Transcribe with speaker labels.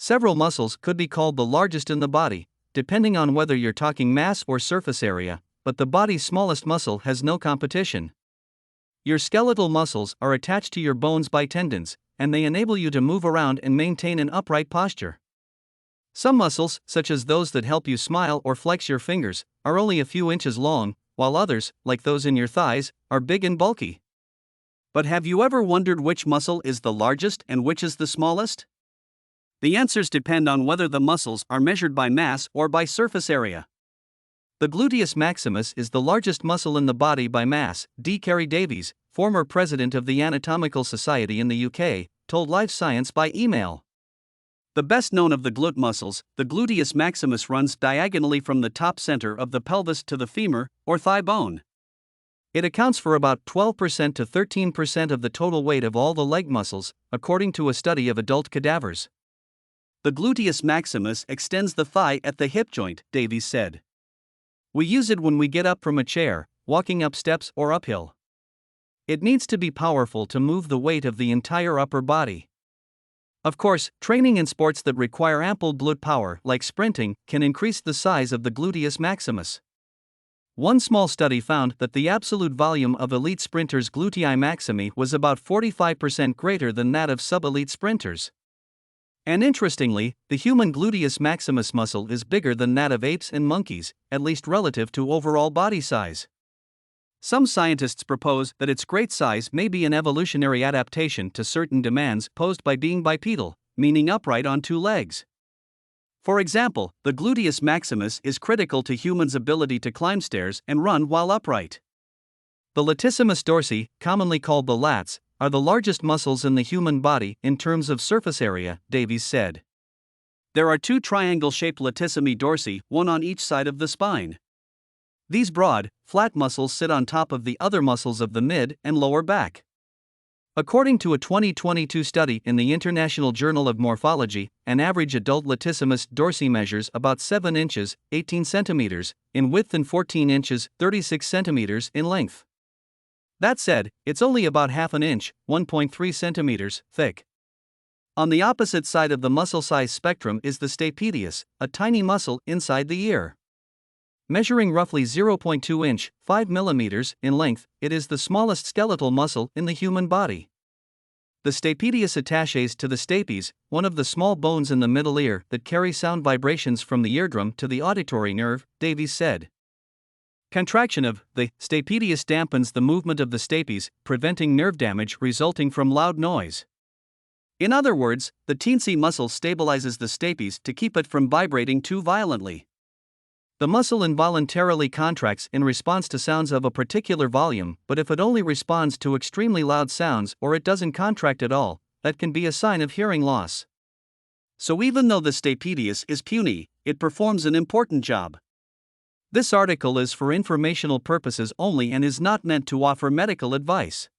Speaker 1: Several muscles could be called the largest in the body, depending on whether you're talking mass or surface area, but the body's smallest muscle has no competition. Your skeletal muscles are attached to your bones by tendons, and they enable you to move around and maintain an upright posture. Some muscles, such as those that help you smile or flex your fingers, are only a few inches long, while others, like those in your thighs, are big and bulky. But have you ever wondered which muscle is the largest and which is the smallest? The answers depend on whether the muscles are measured by mass or by surface area. The gluteus maximus is the largest muscle in the body by mass, Davies, former president of the Anatomical Society in the UK, told Life Science by email. The best known of the glute muscles, the gluteus maximus runs diagonally from the top center of the pelvis to the femur, or thigh bone. It accounts for about 12% to 13% of the total weight of all the leg muscles, according to a study of adult cadavers. The gluteus maximus extends the thigh at the hip joint, Davies said. We use it when we get up from a chair, walking up steps or uphill. It needs to be powerful to move the weight of the entire upper body. Of course, training in sports that require ample glute power, like sprinting, can increase the size of the gluteus maximus. One small study found that the absolute volume of elite sprinters' glutei maximi was about 45% greater than that of sub-elite sprinters. And interestingly, the human gluteus maximus muscle is bigger than that of apes and monkeys, at least relative to overall body size. Some scientists propose that its great size may be an evolutionary adaptation to certain demands posed by being bipedal, meaning upright on two legs. For example, the gluteus maximus is critical to humans' ability to climb stairs and run while upright. The latissimus dorsi, commonly called the lats, are the largest muscles in the human body in terms of surface area, Davies said. There are two triangle-shaped latissimi dorsi, one on each side of the spine. These broad, flat muscles sit on top of the other muscles of the mid and lower back. According to a 2022 study in the International Journal of Morphology, an average adult latissimus dorsi measures about 7 inches, 18 centimeters, in width and 14 inches, 36 centimeters, in length. That said, it's only about half an inch, 1.3 centimeters, thick. On the opposite side of the muscle size spectrum is the stapedius, a tiny muscle inside the ear. Measuring roughly 0.2 inch, 5 millimeters, in length, it is the smallest skeletal muscle in the human body. The stapedius attaches to the stapes, one of the small bones in the middle ear that carry sound vibrations from the eardrum to the auditory nerve, Davies said. Contraction of the stapedius dampens the movement of the stapes, preventing nerve damage resulting from loud noise. In other words, the teensy muscle stabilizes the stapes to keep it from vibrating too violently. The muscle involuntarily contracts in response to sounds of a particular volume, but if it only responds to extremely loud sounds or it doesn't contract at all, that can be a sign of hearing loss. So even though the stapedius is puny, it performs an important job. This article is for informational purposes only and is not meant to offer medical advice.